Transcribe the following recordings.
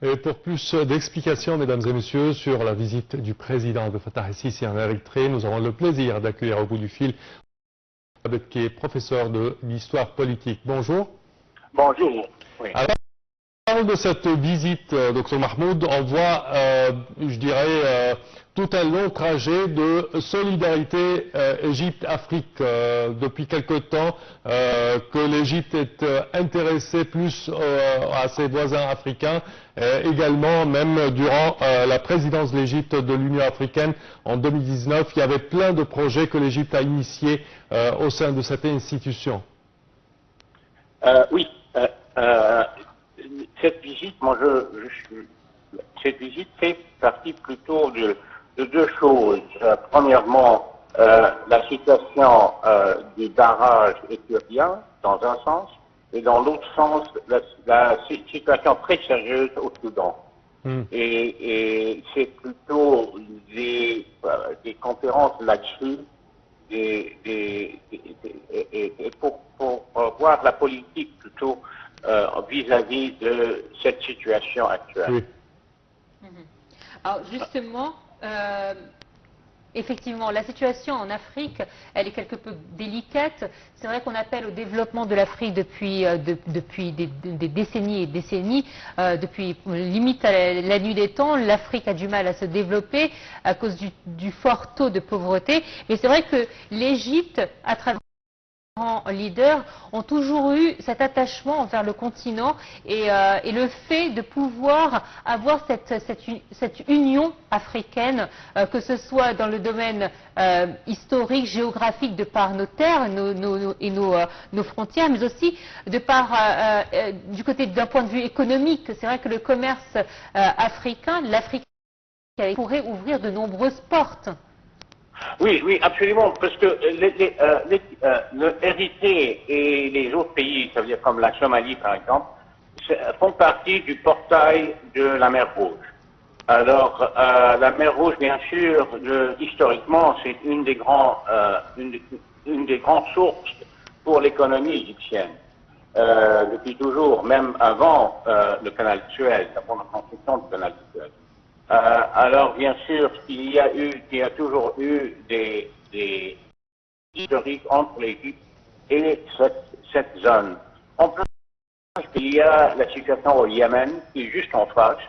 Et pour plus d'explications, mesdames et messieurs, sur la visite du président Abdel Fattah el-Sisi en Érythrée, nous aurons le plaisir d'accueillir au bout du fil qui est professeur d'histoire politique. Bonjour. Bonjour. Oui. Alors, on parle de cette visite, Dr Mahmoud, on voit, je dirais, tout un long trajet de solidarité Égypte-Afrique. Depuis quelque temps que l'Égypte est intéressée plus à ses voisins africains, également même durant la présidence de l'Égypte de l'Union africaine en 2019, il y avait plein de projets que l'Égypte a initiés au sein de cette institution. Oui. Cette visite, cette visite fait partie plutôt de deux choses. Premièrement, la situation du barrage éthiopien, dans un sens, et dans l'autre sens, la situation très sérieuse au Soudan. Et c'est plutôt des conférences là-dessus, et pour voir la politique plutôt vis-à-vis de cette situation actuelle. Oui. Alors justement, effectivement, la situation en Afrique, elle est quelque peu délicate. C'est vrai qu'on appelle au développement de l'Afrique depuis des décennies et décennies. Depuis limite à la nuit des temps, l'Afrique a du mal à se développer à cause du fort taux de pauvreté. Mais c'est vrai que l'Égypte, à travers leaders ont toujours eu cet attachement envers le continent et le fait de pouvoir avoir cette union africaine, que ce soit dans le domaine historique, géographique, de par nos terres et nos frontières, mais aussi de par du côté d'un point de vue économique. C'est vrai que le commerce africain, l'Afrique pourrait ouvrir de nombreuses portes. Oui, oui, absolument, parce que l'Érythrée et les autres pays, ça veut dire comme la Somalie par exemple, font partie du portail de la mer Rouge. Alors, la mer Rouge, bien sûr, historiquement, c'est une des grandes sources pour l'économie égyptienne. Depuis toujours, même avant le canal de Suez, avant la construction du canal de Suez. Alors, bien sûr, il y a toujours eu des historiques entre l'Égypte et cette zone. En plus, il y a la situation au Yémen, qui est juste en face,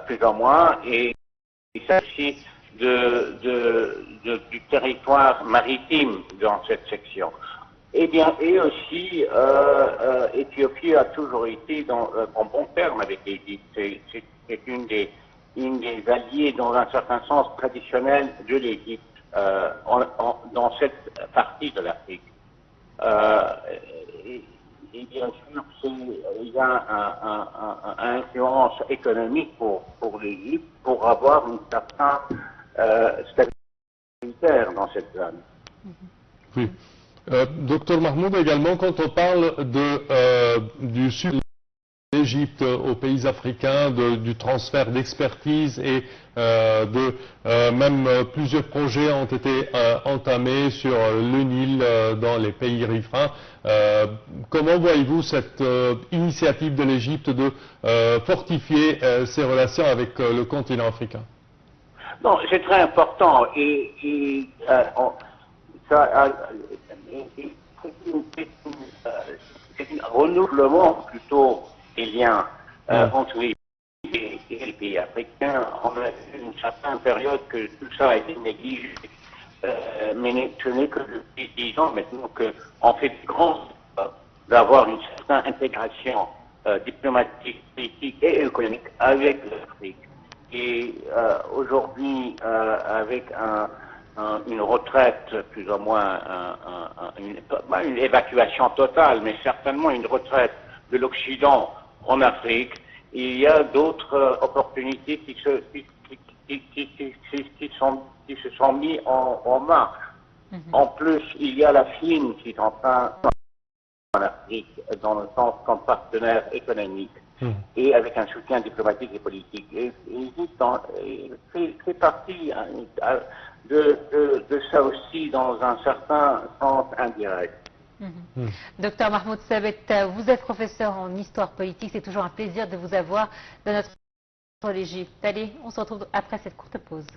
plus ou moins, et il s'agit du territoire maritime dans cette section. Et bien, et aussi, Éthiopie a toujours été en bon terme avec l'Égypte. C'est une des alliés, dans un certain sens traditionnel, de l'Égypte dans cette partie de l'Afrique. Et bien sûr, il y a une influence économique pour l'Égypte pour avoir une certaine stabilité dans cette zone. Oui. Docteur Mahmoud, également, quand on parle du sud de l'Égypte aux pays africains, du transfert d'expertise et même plusieurs projets ont été entamés sur le Nil dans les pays riverains. Comment voyez-vous cette initiative de l'Égypte de fortifier ses relations avec le continent africain? Non, c'est très important et c'est un renouvellement plutôt des liens entre les pays africains. On a eu une certaine période que tout ça a été négligé, mais ce n'est que depuis 10 ans maintenant qu'on fait de grands efforts d'avoir une certaine intégration diplomatique, politique et économique avec l'Afrique. Et aujourd'hui, avec une retraite, plus ou moins, pas une évacuation totale, mais certainement une retraite de l'Occident en Afrique, il y a d'autres opportunités qui se sont mises en marche. En plus, il y a la Chine qui est en train en Afrique, dans le sens comme partenaire économique, et avec un soutien diplomatique et politique. Et fait partie de ça aussi dans un certain sens indirect. Docteur Mahmoud Sabet, vous êtes professeur en histoire politique. C'est toujours un plaisir de vous avoir dans notre l'Égypte. Allez, on se retrouve après cette courte pause.